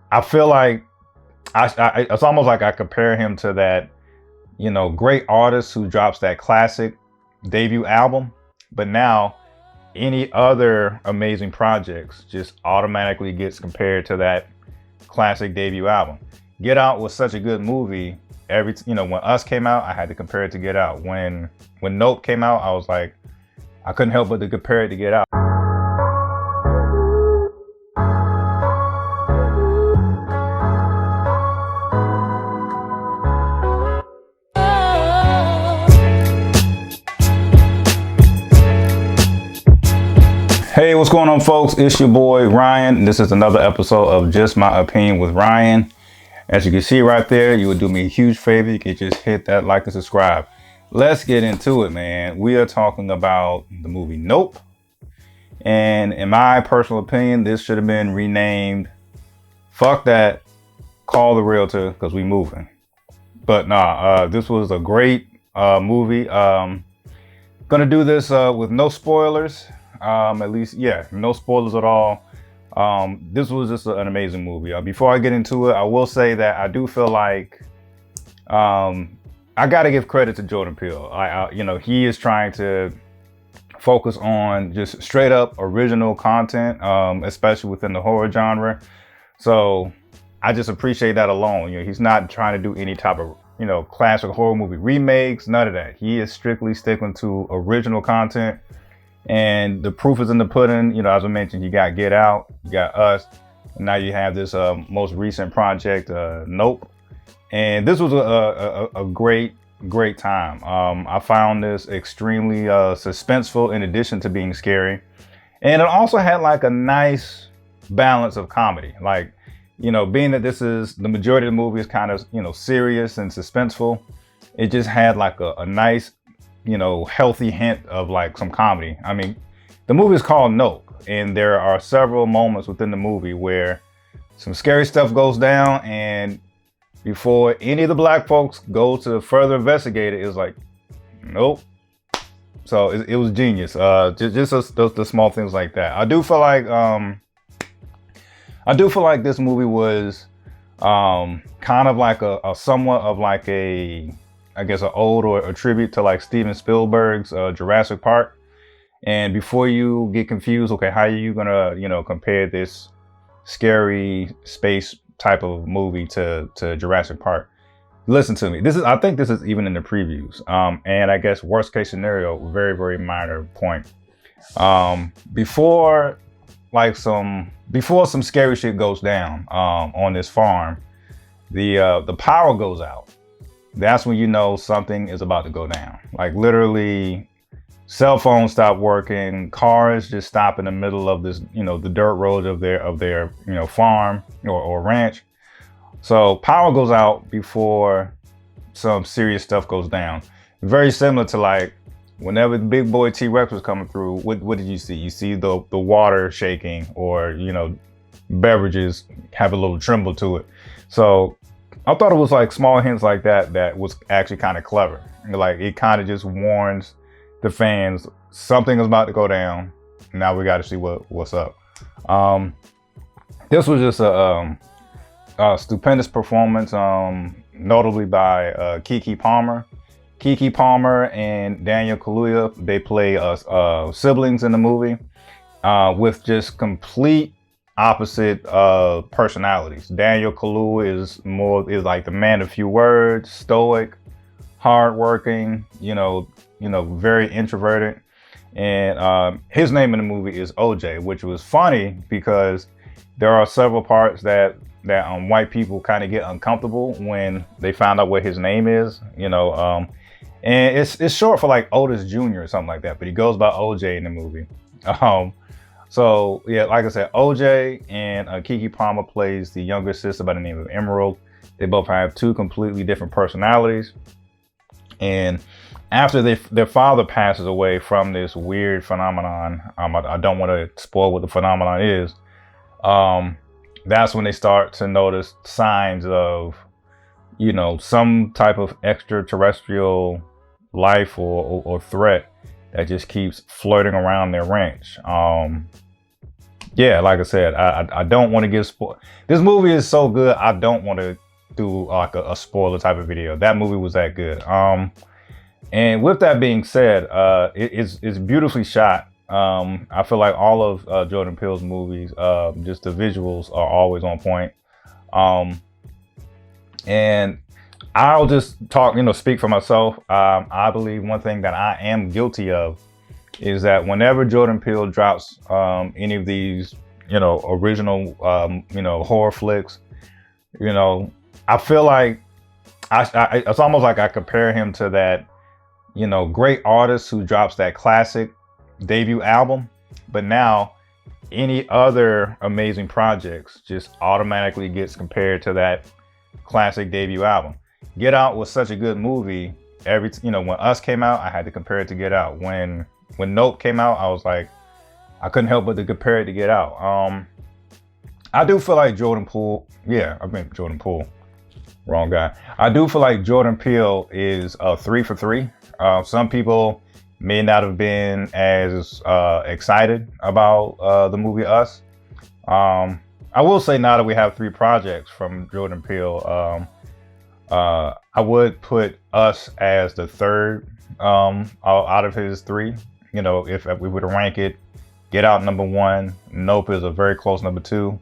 I feel like it's almost like I compare him to that, great artist who drops that classic debut album, but now any other amazing projects just automatically gets compared to that classic debut album. Get Out was such a good movie. When Us came out, I had to compare it to Get Out. When Nope came out, I was like, I couldn't help but to compare it to Get Out. Hey, what's going on, folks? It's your boy Ryan. This is another episode of Just My Opinion with Ryan. As you can see right there, you would do me a huge favor. You can just hit that like and subscribe. Let's get into it, man. We are talking about the movie Nope. And in my personal opinion, this should have been renamed Fuck That, Call the Realtor, because we moving. But nah, this was a great movie. Gonna do this with no spoilers. At least, yeah, no spoilers at all. This was just an amazing movie. Before I get into it, I will say that I do feel like I got to give credit to Jordan Peele. He is trying to focus on just straight up original content, especially within the horror genre. So I just appreciate that alone. He's not trying to do any type of classic horror movie remakes, none of that. He is strictly sticking to original content. And the proof is in the pudding. As I mentioned, you got Get Out, you got Us, and now you have this most recent project, Nope. And this was a great time. I found this extremely suspenseful in addition to being scary. And it also had like a nice balance of comedy. Like, being that this is the majority of the movie is kind of, serious and suspenseful, it just had like a nice, healthy hint of like some comedy. I mean, the movie is called Nope, and there are several moments within the movie where some scary stuff goes down, and before any of the black folks go to further investigate it, it's like, nope. So it was genius. Just the small things like that. I do feel like this movie was kind of like a somewhat of like I guess an ode or a tribute to like Steven Spielberg's Jurassic Park. And before you get confused, okay, how are you gonna, compare this scary space type of movie to Jurassic Park? Listen to me. I think this is even in the previews. And I guess worst case scenario, very, very minor point. Before some scary shit goes down on this farm, the power goes out. That's when you know something is about to go down. Like literally, cell phones stop working, cars just stop in the middle of this, the dirt roads of their farm or ranch. So power goes out before some serious stuff goes down. Very similar to like whenever the big boy T-Rex was coming through, what did you see? You see the water shaking, or beverages have a little tremble to it. So I thought it was like small hints like that was actually kind of clever. Like it kind of just warns the fans something is about to go down. Now we got to see what's up. This was just a stupendous performance, notably by Keke Palmer. Keke Palmer and Daniel Kaluuya, they play siblings in the movie with just complete opposite personalities. Daniel Kaluuya is like the man of few words, stoic, hardworking, very introverted. And his name in the movie is OJ, which was funny because there are several parts that white people kind of get uncomfortable when they find out what his name is, and it's short for like Otis Jr. or something like that, but he goes by OJ in the movie. So yeah, like I said, OJ and Keke Palmer plays the younger sister by the name of Emerald. They both have two completely different personalities. And after their father passes away from this weird phenomenon, I don't want to spoil what the phenomenon is. That's when they start to notice signs of, some type of extraterrestrial life or threat that just keeps flirting around their ranch. yeah, like I said, I don't want to give spoil. This movie is so good. I don't want to do like a spoiler type of video. That movie was that good. And with that being said, it's beautifully shot. I feel like all of Jordan Peele's movies, just the visuals are always on point. And I'll just talk, speak for myself. I believe one thing that I am guilty of is that whenever Jordan Peele drops any of these, original, horror flicks, I feel like it's almost like I compare him to that, great artist who drops that classic debut album, but now any other amazing projects just automatically gets compared to that classic debut album. Get Out was such a good movie. When Us came out, I had to compare it to Get Out. When Nope came out, I was like, I couldn't help but to compare it to Get Out. I do feel like Jordan Peele, wrong guy. I do feel like Jordan Peele is 3 for 3. Some people may not have been as excited about the movie Us. I will say now that we have 3 projects from Jordan Peele, I would put Us as the third out of his 3. If we were to rank it, Get Out number 1, Nope is a very close number 2.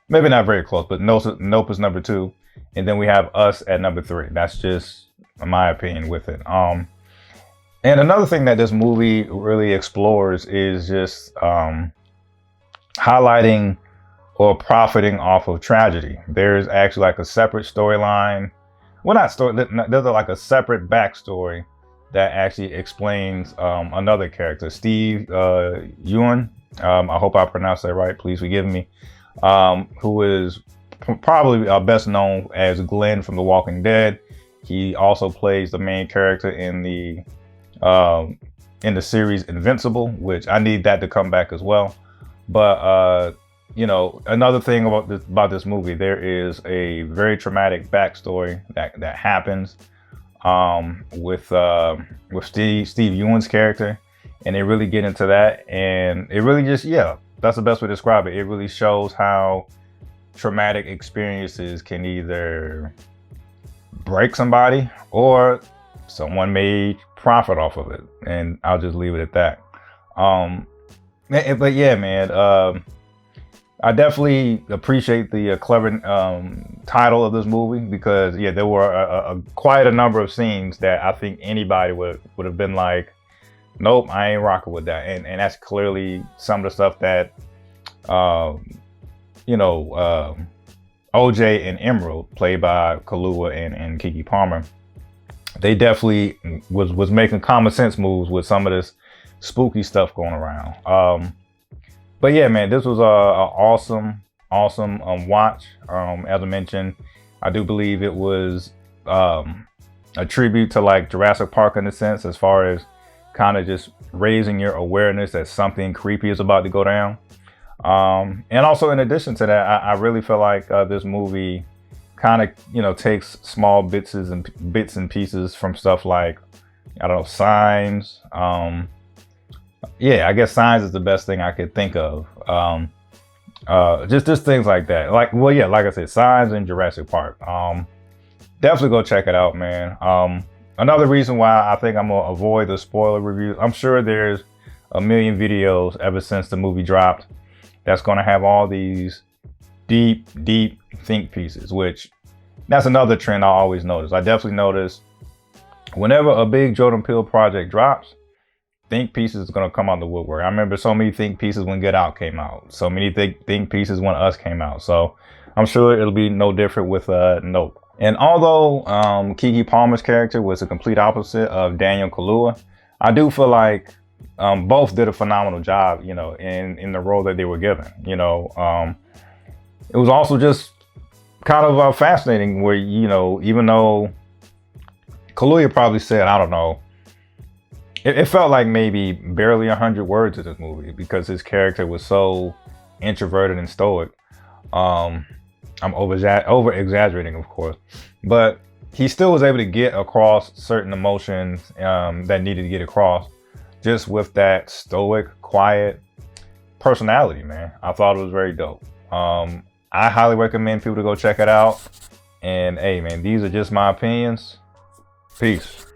Maybe not very close, but Nope is number 2. And then we have Us at number 3. That's just my opinion with it. And another thing that this movie really explores is just highlighting or profiting off of tragedy. There's actually like a separate storyline. Well, not story. There's like a separate backstory that actually explains another character, Steve Yeun. I hope I pronounced that right. Please forgive me. Who is probably best known as Glenn from The Walking Dead. He also plays the main character in the series Invincible, which I need that to come back as well. But another thing about this movie, there is a very traumatic backstory that happens with Steve Yeun's character, and they really get into that, and it really just, that's the best way to describe it. It really shows how traumatic experiences can either break somebody or someone may profit off of it, and I'll just leave it at that. But yeah, man, I definitely appreciate the clever title of this movie, because there were quite a number of scenes that I think anybody would have been like, nope, I ain't rocking with that, and that's clearly some of the stuff that OJ and Emerald, played by Kaluuya and Keke Palmer, they definitely was making common sense moves with some of this spooky stuff going around. But yeah, man, this was a awesome watch. As I mentioned, I do believe it was a tribute to like Jurassic Park in a sense, as far as kind of just raising your awareness that something creepy is about to go down. And also, in addition to that, I really feel like this movie kind of takes small bits and pieces from stuff like, I don't know, Signs. I guess Signs is the best thing I could think of. Just things like that. Like I said, Signs and Jurassic Park. Definitely go check it out, man. Another reason why I think I'm gonna avoid the spoiler reviews. I'm sure there's a million videos ever since the movie dropped that's gonna have all these deep think pieces, which that's another trend I always notice. I definitely notice whenever a big Jordan Peele project drops, think pieces is gonna come out the woodwork. I remember so many think pieces when Get Out came out, so many think pieces when Us came out. So I'm sure it'll be no different with Nope. And although Keke Palmer's character was a complete opposite of Daniel Kaluuya, I do feel like both did a phenomenal job, in the role that they were given. It was also just kind of fascinating where, even though Kaluuya probably said, I don't know, it felt like maybe barely 100 words in this movie, because his character was so introverted and stoic. I'm over exaggerating, of course, but he still was able to get across certain emotions that needed to get across, just with that stoic, quiet, personality, man. I thought it was very dope. I highly recommend people to go check it out. And hey, man, these are just my opinions. Peace.